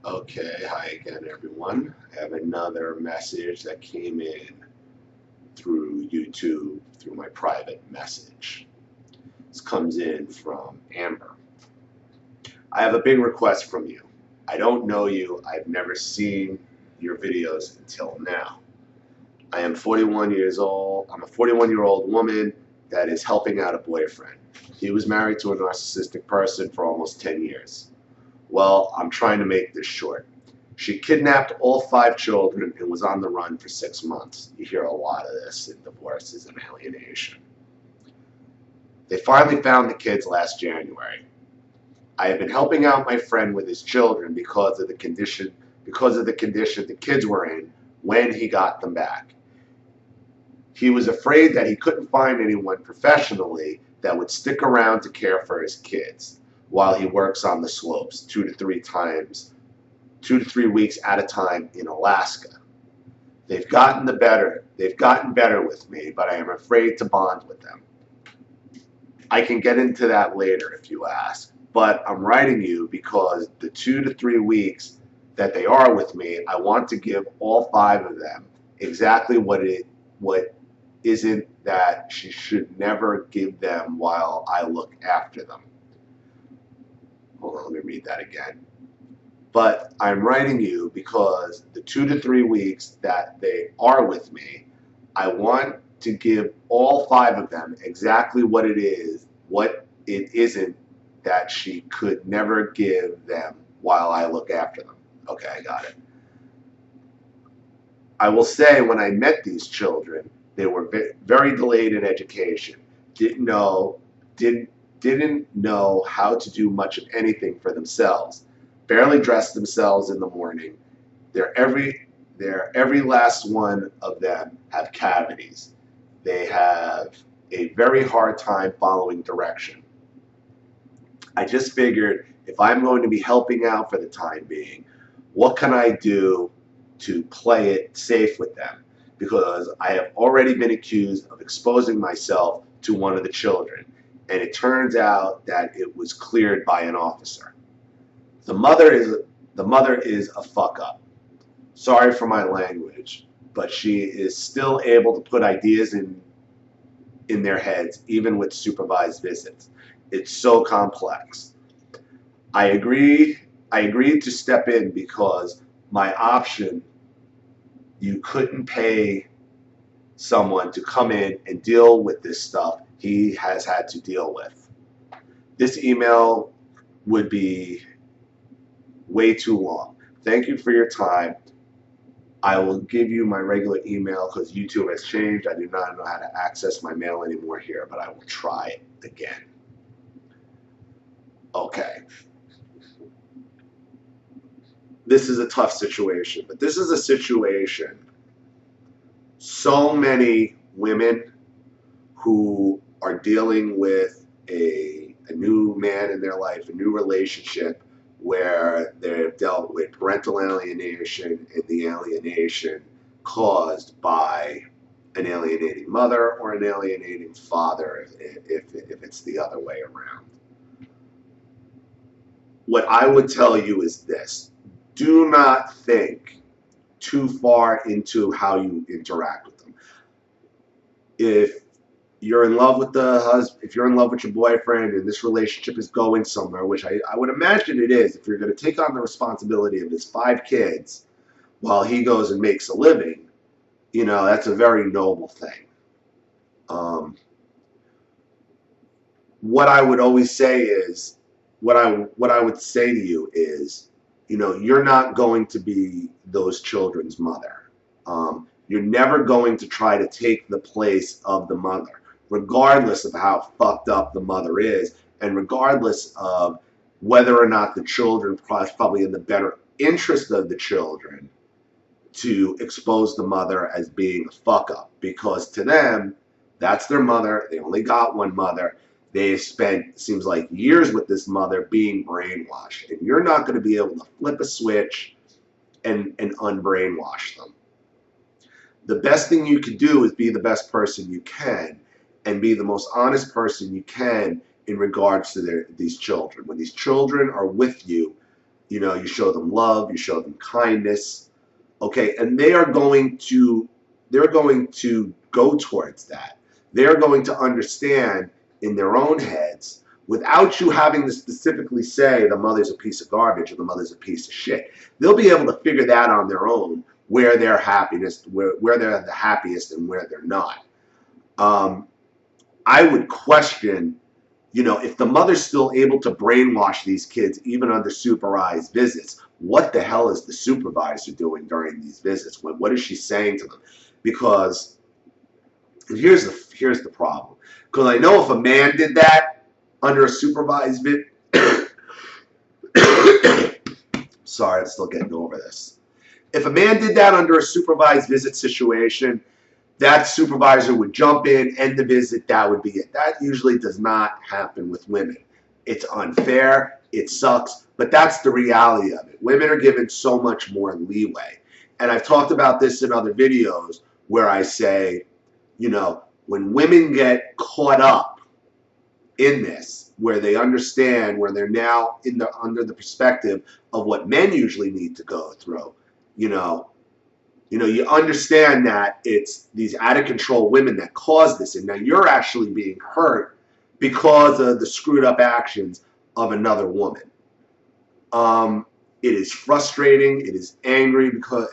Okay, hi again, everyone. I have another message that came in through YouTube through my private message. This comes in from Amber. I have a big request from you. I don't know you. I've never seen your videos until now. I am 41 years old. I'm a 41-year-old woman that is helping out a boyfriend. He was married to a narcissistic person for almost 10 years. Well, I'm trying to make this short. She kidnapped all 5 children and was on the run for 6 months. You hear a lot of this in divorces and alienation. They finally found the kids last January. I have been helping out my friend with his children because of the condition the kids were in when he got them back. He was afraid that he couldn't find anyone professionally that would stick around to care for his kids while he works on the slopes 2 to 3 weeks at a time in Alaska. They've gotten better with me, but I am afraid to bond with them. I can get into that later if you ask, but I'm writing you because the 2 to 3 weeks that they are with me, I want to give all 5 of them exactly what isn't that she should never give them while I look after them. Hold on, let me read that again. But I'm writing you because the 2 to 3 weeks that they are with me, I want to give all 5 of them exactly what it isn't that she could never give them while I look after them. Okay, I got it. I will say when I met these children, they were very delayed in education, didn't know how to do much of anything for themselves, barely dressed themselves in the morning. Every last one of them have cavities. They have a very hard time following direction. I just figured if I'm going to be helping out for the time being, what can I do to play it safe with them? Because I have already been accused of exposing myself to one of the children, and it turns out that it was cleared by an officer. The mother is a fuck up. Sorry for my language, but she is still able to put ideas in their heads, even with supervised visits. It's so complex. I agreed to step in because my option, you couldn't pay someone to come in and deal with this stuff he has had to deal with. This email would be way too long. Thank you for your time. I will give you my regular email because YouTube has changed. I do not know how to access my mail anymore here, but I will try it again. Okay. This is a tough situation, but this is a situation so many women who are dealing with a new man in their life, a new relationship where they've dealt with parental alienation and the alienation caused by an alienating mother or an alienating father if it's the other way around. What I would tell you is this: do not think too far into how you interact with them. If you're in love with if you're in love with your boyfriend and this relationship is going somewhere, which I would imagine it is, if you're going to take on the responsibility of his 5 kids while he goes and makes a living, that's a very noble thing. What I would always say is, what I would say to you is, you're not going to be those children's mother. You're never going to try to take the place of the mother, regardless of how fucked up the mother is, and regardless of whether or not the children probably in the better interest of the children to expose the mother as being a fuck up, because to them, that's their mother. They only got one mother. They've spent, seems like, years with this mother being brainwashed, and you're not going to be able to flip a switch and unbrainwash them. The best thing you can do is be the best person you can and be the most honest person you can in regards to these children. When these children are with you, You know, you show them love, you show them kindness, okay, and they're going to go towards that. They're going to understand in their own heads, without you having to specifically say the mother's a piece of garbage or the mother's a piece of shit. They'll be able to figure that on their own, where they're where they're the happiest and where they're not. I would question, you know, if the mother's still able to brainwash these kids even under supervised visits, what the hell is the supervisor doing during these visits? What is she saying to them? Because here's the problem. Because I know if a man did that under a supervised sorry, I'm still getting over this. If a man did that under a supervised visit situation, that supervisor would jump in, end the visit, that would be it. That usually does not happen with women. It's unfair, it sucks, but that's the reality of it. Women are given so much more leeway. And I've talked about this in other videos where I say, you know, when women get caught up in this, where they understand, where they're now under the perspective of what men usually need to go through, you understand that it's these out-of-control women that cause this, and now you're actually being hurt because of the screwed-up actions of another woman. It is frustrating. It is angry because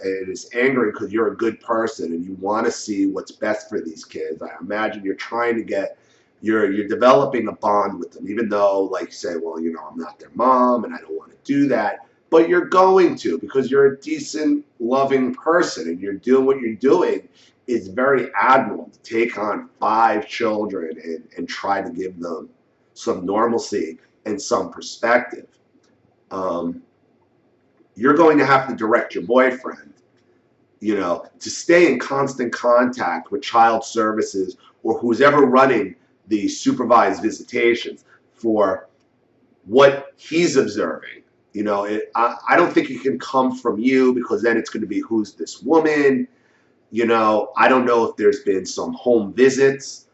you're a good person and you want to see what's best for these kids. I imagine you're trying to get, you're developing a bond with them, even though, like you say, well, you know, I'm not their mom and I don't want to do that. But you're going to, because you're a decent, loving person, and you're doing what you're doing is very admirable, to take on 5 children and try to give them some normalcy and some perspective. You're going to have to direct your boyfriend, you know, to stay in constant contact with child services or who's ever running the supervised visitations for what he's observing. You know, I don't think it can come from you, because then it's going to be, who's this woman? You know, I don't know if there's been some home visits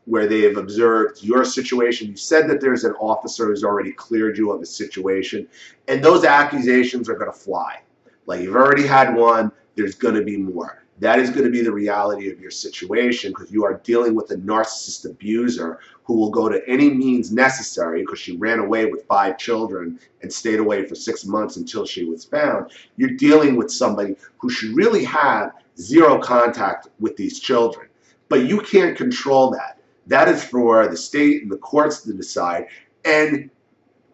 where they have observed your situation. You said that there's an officer who's already cleared you of a situation, and those accusations are going to fly. Like, you've already had one, there's going to be more. That is going to be the reality of your situation, because you are dealing with a narcissist abuser who will go to any means necessary, because she ran away with 5 children and stayed away for 6 months until she was found. You're dealing with somebody who should really have 0 contact with these children. But you can't control that. That is for the state and the courts to decide. And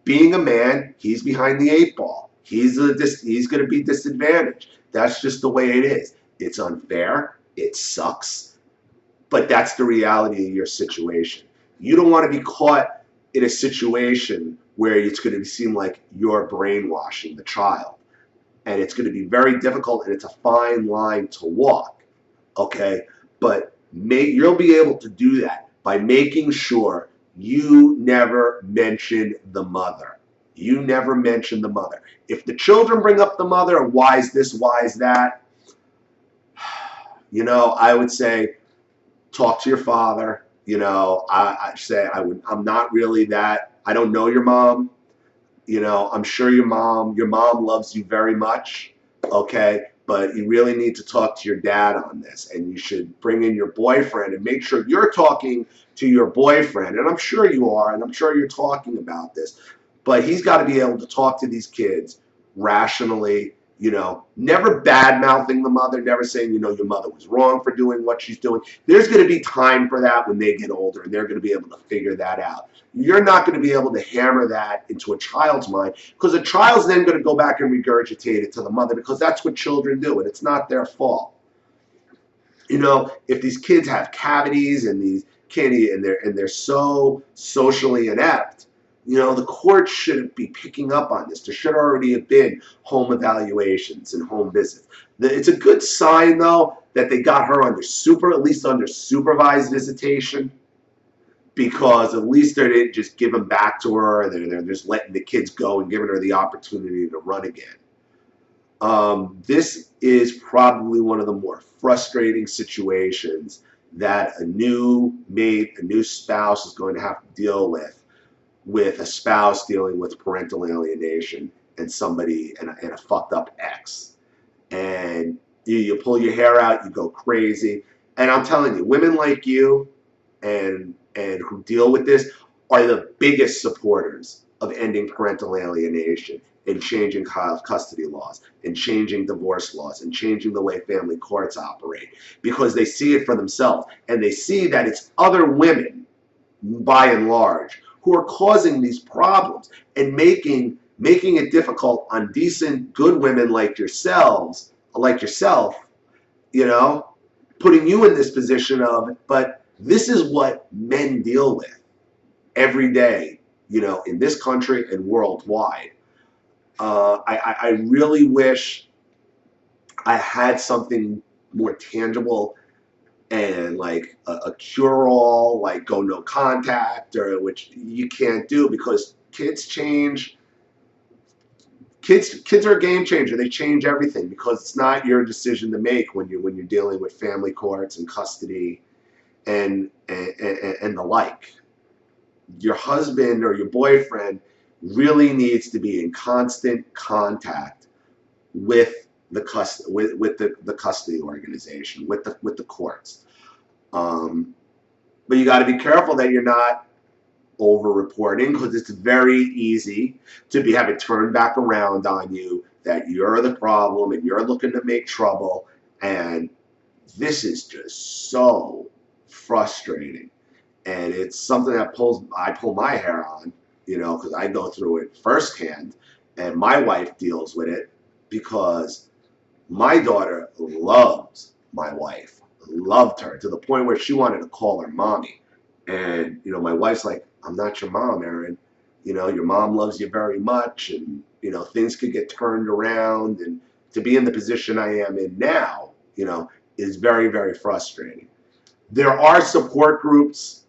being a man, he's behind the 8 ball. He's going to be disadvantaged. That's just the way it is. It's unfair, it sucks, but that's the reality of your situation. You don't want to be caught in a situation where it's going to seem like you're brainwashing the child. And it's going to be very difficult, and it's a fine line to walk, okay? But you'll be able to do that by making sure you never mention the mother. You never mention the mother. If the children bring up the mother, why is this, why is that? You know, I would say, talk to your father. You know, I'm not really that. I don't know your mom. You know, I'm sure your mom loves you very much. Okay, but you really need to talk to your dad on this, and you should bring in your boyfriend and make sure you're talking to your boyfriend. And I'm sure you are, and I'm sure you're talking about this. But he's got to be able to talk to these kids rationally. You know, never bad-mouthing the mother, never saying, you know, your mother was wrong for doing what she's doing. There's going to be time for that when they get older, and they're going to be able to figure that out. You're not going to be able to hammer that into a child's mind, because a child's then going to go back and regurgitate it to the mother, because that's what children do, and it's not their fault. You know, if these kids have cavities and they're so socially inept, you know, the court shouldn't be picking up on this. There should already have been home evaluations and home visits. It's a good sign, though, that they got her under at least under supervised visitation, because at least they didn't just give them back to her, and they're just letting the kids go and giving her the opportunity to run again. This is probably one of the more frustrating situations that a new mate, a new spouse is going to have to deal with with a spouse dealing with parental alienation and somebody and a fucked up ex. And you pull your hair out, you go crazy. And I'm telling you, women like you and who deal with this are the biggest supporters of ending parental alienation and changing custody laws and changing divorce laws and changing the way family courts operate, because they see it for themselves and they see that it's other women, by and large, who are causing these problems and making it difficult on decent, good women like yourself, you know, putting you in this position of, but this is what men deal with every day, you know, in this country and worldwide. I really wish I had something more tangible and like a cure-all, like go no contact, or which you can't do because kids change. Kids are a game changer. They change everything because it's not your decision to make when you're dealing with family courts and custody and the like. Your husband or your boyfriend really needs to be in constant contact with the custody organization, with the courts. But you got to be careful that you're not over-reporting, because it's very easy to have it turned back around on you that you're the problem and you're looking to make trouble. And this is just so frustrating. And it's something that I pull my hair on, you know, because I go through it firsthand, and my wife deals with it because my daughter loves my wife, loved her to the point where she wanted to call her mommy. And, you know, my wife's like, I'm not your mom, Aaron. You know, your mom loves you very much, and, you know, things could get turned around. And to be in the position I am in now, you know, is very, very frustrating. There are support groups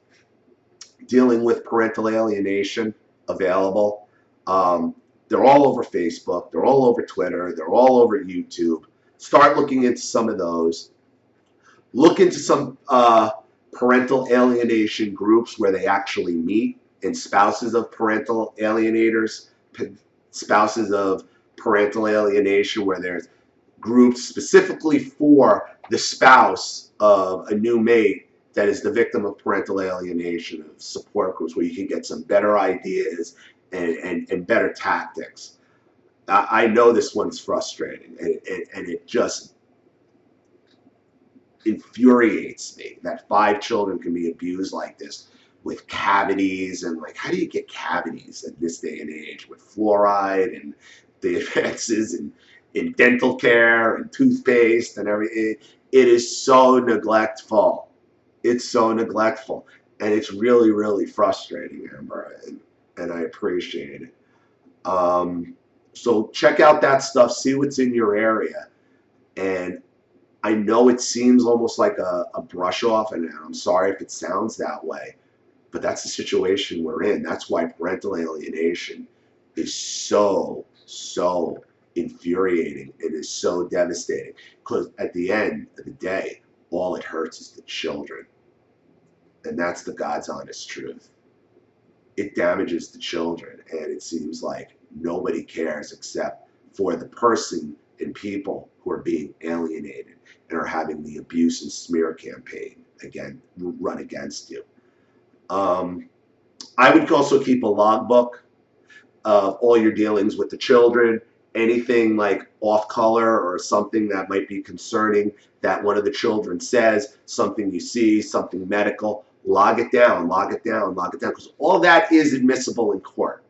dealing with parental alienation available. They're all over Facebook. They're all over Twitter. They're all over YouTube. Start looking into some of those. Look into some parental alienation groups where they actually meet, and spouses of parental alienators, spouses of parental alienation, where there's groups specifically for the spouse of a new mate that is the victim of parental alienation, of support groups where you can get some better ideas and better tactics. I know this one's frustrating, and it just infuriates me that 5 children can be abused like this, with cavities. And like, how do you get cavities in this day and age with fluoride and the advances in dental care and toothpaste and everything? It is so neglectful. It's so neglectful, and it's really, really frustrating, Amber, and I appreciate it. So check out that stuff, see what's in your area. And I know it seems almost like a brush off, and I'm sorry if it sounds that way, but that's the situation we're in. That's why parental alienation is so infuriating. It is so devastating, because at the end of the day, all it hurts is the children. And that's the God's honest truth. It damages the children, and it seems like nobody cares except for the person and people who are being alienated and are having the abuse and smear campaign again run against you. I would also keep a logbook of all your dealings with the children. Anything like off color or something that might be concerning that one of the children says, something you see, something medical, log it down, because all that is admissible in court.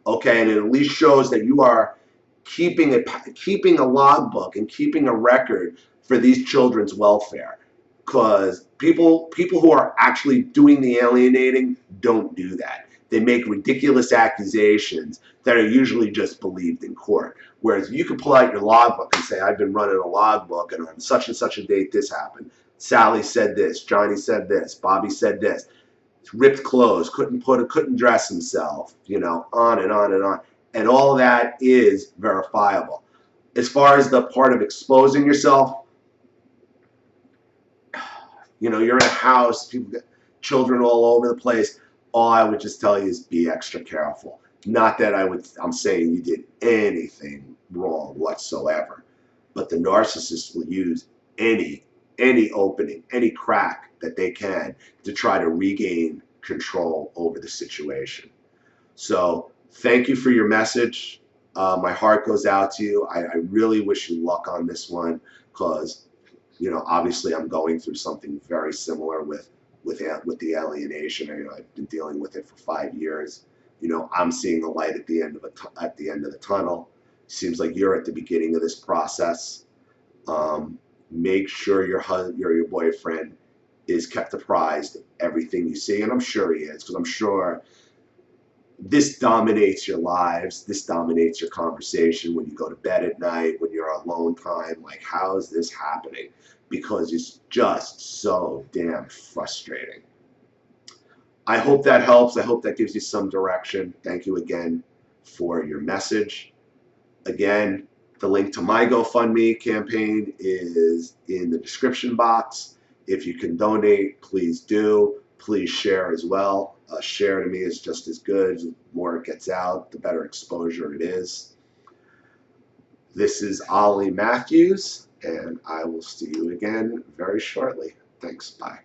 Okay, and it at least shows that you are keeping a logbook and keeping a record for these children's welfare. Because people who are actually doing the alienating don't do that. They make ridiculous accusations that are usually just believed in court. Whereas you can pull out your logbook and say, I've been running a logbook, and on such and such a date this happened. Sally said this, Johnny said this, Bobby said this. Ripped clothes, couldn't dress himself, you know, on and on and on. And all of that is verifiable. As far as the part of exposing yourself, you know, you're in a house, people got children all over the place. all I would just tell you is be extra careful. Not that I'm saying you did anything wrong whatsoever, but the narcissist will use any opening, any crack that they can to try to regain control over the situation. So thank you for your message. My heart goes out to you. I really wish you luck on this one because, you know, obviously I'm going through something very similar with the alienation. I've been dealing with it for 5 years. You know, I'm seeing the light at the end of the tunnel. Seems like you're at the beginning of this process. Make sure your boyfriend is kept apprised of everything you see, and I'm sure he is, because I'm sure this dominates your lives. This dominates your conversation when you go to bed at night, when you're alone time. Like, how is this happening? Because it's just so damn frustrating. I hope that helps. I hope that gives you some direction. Thank you again for your message. Again, the link to my GoFundMe campaign is in the description box. If you can donate, please do. Please share as well. A share to me is just as good. The more it gets out, the better exposure it is. This is Ollie Matthews, and I will see you again very shortly. Thanks. Bye.